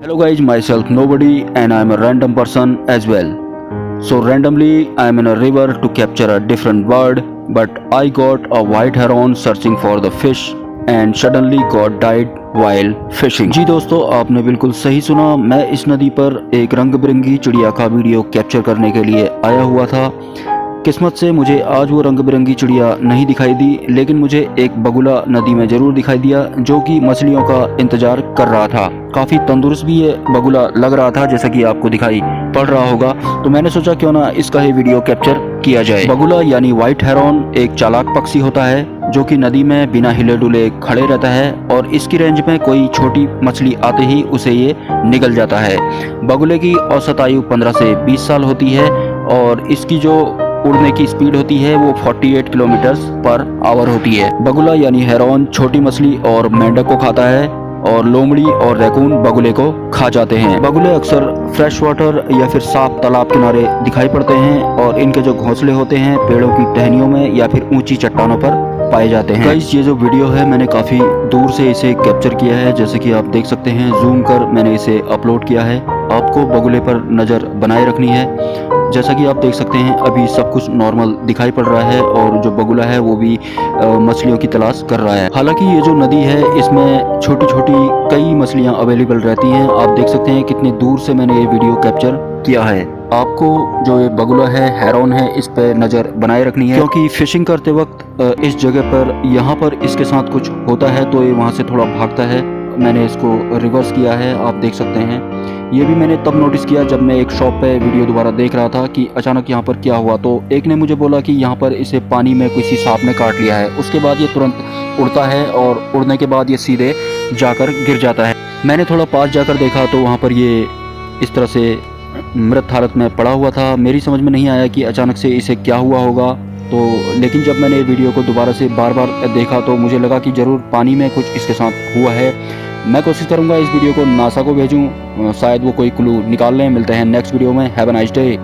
Hello guys, myself nobody and I am a random person as well. So randomly I am in a river to capture a different bird, but I got a white heron searching for the fish and suddenly got died while fishing. जी दोस्तों, आपने बिल्कुल सही सुना। मैं इस नदी पर एक रंग बिरंगी चिड़िया का वीडियो कैप्चर करने के लिए आया हुआ था। किस्मत से मुझे आज वो रंग बिरंगी चिड़िया नहीं दिखाई दी, लेकिन मुझे एक बगुला नदी में जरूर दिखाई दिया जो कि मछलियों का इंतजार कर रहा था। काफ़ी तंदुरुस्त भी ये बगुला लग रहा था, जैसा कि आपको दिखाई पड़ रहा होगा। तो मैंने सोचा क्यों ना इसका ही वीडियो कैप्चर किया जाए। बगुला यानी व्हाइट हेरॉन एक चालाक पक्षी होता है जो कि नदी में बिना हिले डुले खड़े रहता है और इसकी रेंज में कोई छोटी मछली आते ही उसे ये निगल जाता है। बगुले की औसत आयु 15 से 20 साल होती है और इसकी जो उड़ने की स्पीड होती है वो 48 किलोमीटर पर आवर होती है। बगुला यानी हेरॉन छोटी मछली और मेंढक को खाता है और लोमड़ी और रैकून बगुले को खा जाते हैं। बगुले अक्सर फ्रेश वाटर या फिर साफ तालाब किनारे दिखाई पड़ते हैं और इनके जो घोंसले होते हैं पेड़ों की टहनियों में या फिर ऊंची चट्टानों पर पाए जाते हैं। गाइस, ये जो वीडियो है मैंने काफ़ी दूर से इसे कैप्चर किया है, जैसे कि आप देख सकते हैं। जूम कर मैंने इसे अपलोड किया है। आपको बगुले पर नज़र बनाए रखनी है। जैसा कि आप देख सकते हैं अभी सब कुछ नॉर्मल दिखाई पड़ रहा है और जो बगुला है वो भी मछलियों की तलाश कर रहा है। हालांकि ये जो नदी है इसमें छोटी छोटी कई मछलियां अवेलेबल रहती हैं। आप देख सकते हैं कितनी दूर से मैंने ये वीडियो कैप्चर किया है। आपको जो ये बगुला है हेरॉन है इस पर नज़र बनाए रखनी है, क्योंकि फिशिंग करते वक्त इस जगह पर यहाँ पर इसके साथ कुछ होता है तो ये वहाँ से थोड़ा भागता है। मैंने इसको रिवर्स किया है, आप देख सकते हैं। ये भी मैंने तब नोटिस किया जब मैं एक शॉप पे वीडियो दोबारा देख रहा था कि अचानक यहाँ पर क्या हुआ। तो एक ने मुझे बोला कि यहाँ पर इसे पानी में किसी सांप ने काट लिया है। उसके बाद ये तुरंत उड़ता है और उड़ने के बाद ये सीधे जाकर गिर जाता है। मैंने थोड़ा पास जाकर देखा तो वहाँ पर ये इस तरह से मृत हालत में पड़ा हुआ था। मेरी समझ में नहीं आया कि अचानक से इसे क्या हुआ होगा। तो लेकिन जब मैंने वीडियो को दोबारा से बार बार देखा तो मुझे लगा कि ज़रूर पानी में कुछ इसके साथ हुआ है। मैं कोशिश करूंगा इस वीडियो को नासा को भेजूं, शायद वो कोई क्लू निकाल लें। मिलते हैं नेक्स्ट वीडियो में। Have a nice day.